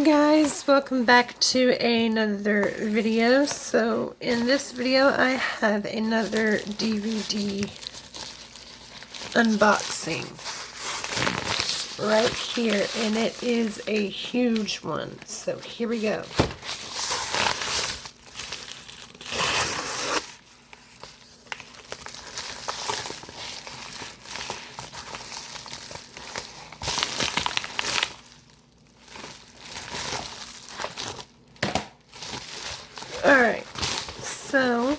Hey guys, welcome back to another video. So in this video I have another DVD unboxing right here, and it is a huge one. So here we go. Alright, so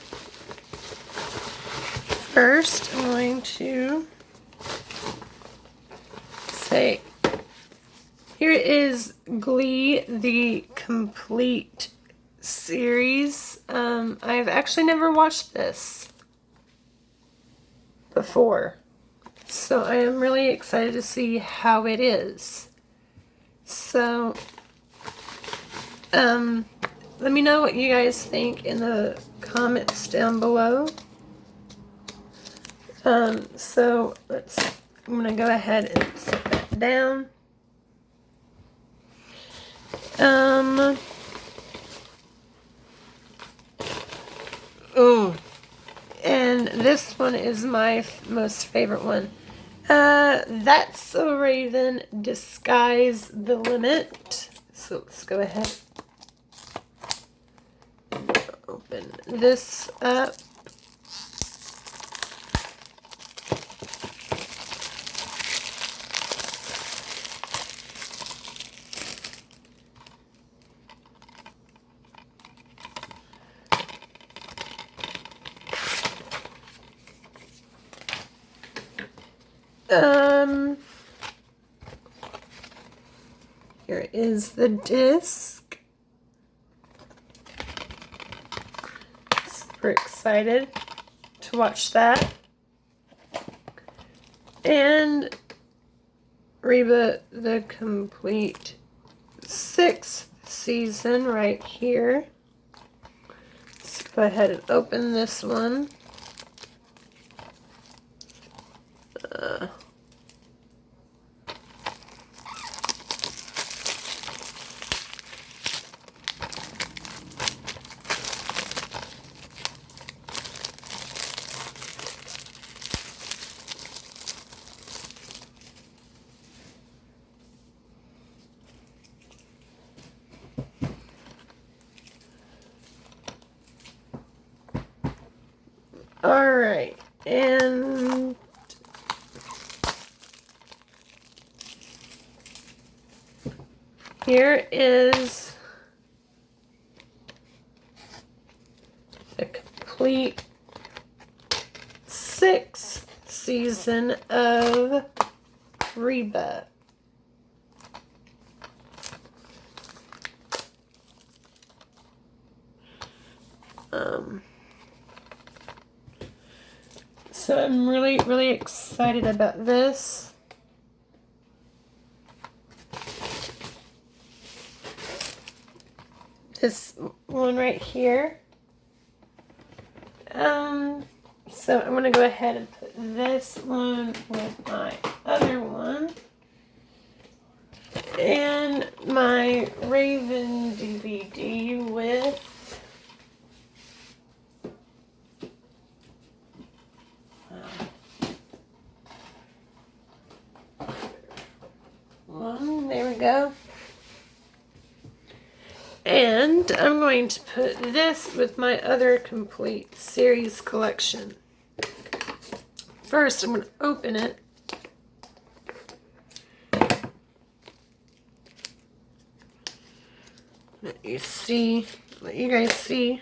first I'm going to say, here is Glee, the complete series. I've actually never watched this before, so I am really excited to see how it is. So, let me know what you guys think in the comments down below. So I'm gonna go ahead and set that down. And this one is my most favorite one. That's a Raven, Disguise the Limit. So let's go ahead and open this up. Here is the disc. Super excited to watch that. And Reba, the complete 6th season right here. Let's go ahead and open this one. Alright, and here is the complete 6th season of Reba. So I'm really excited about this. This one right here. So I'm going to go ahead and put this one with my other one. And my Raven DVD with one. There we go. And I'm going to put this with my other complete series collection. First, I'm going to open it. Let you guys see.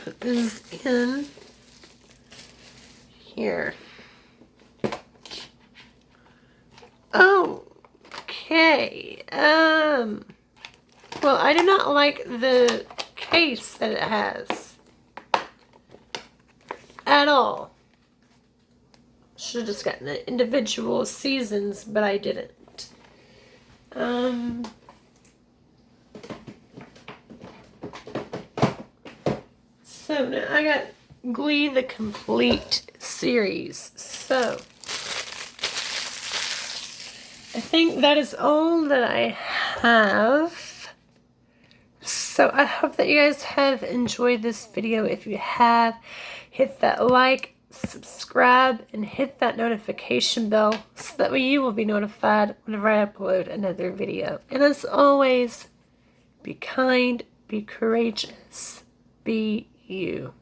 Put this in here. Okay. Well, I do not like the case that it has at all. Should have just gotten the individual seasons, but I didn't. So now I got Glee, the complete series. So I think that is all that I have. So I hope that you guys have enjoyed this video. If you have, hit that like, subscribe, and hit that notification bell so that way you will be notified whenever I upload another video. And as always, be kind, be courageous, be you.